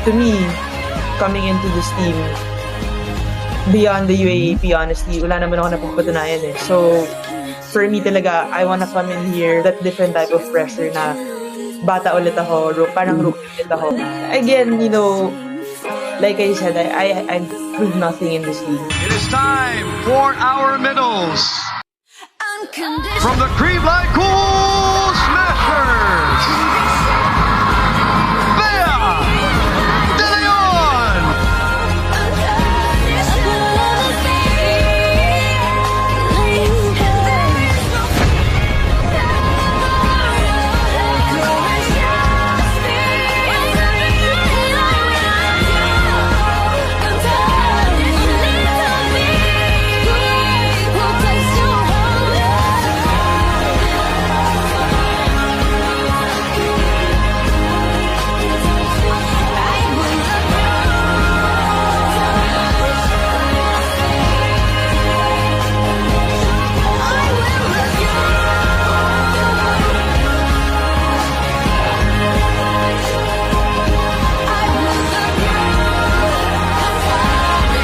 to me, coming into this team, beyond the UAAP, honestly, wala naman ako napapatunayan eh. So, for me talaga, I wanna come in here, that different type of pressure na bata ulit ako, parang rookie ulit ako. Again, you know, like I said, I proved nothing in this league. It is time for our medals. From the Cream Line Cool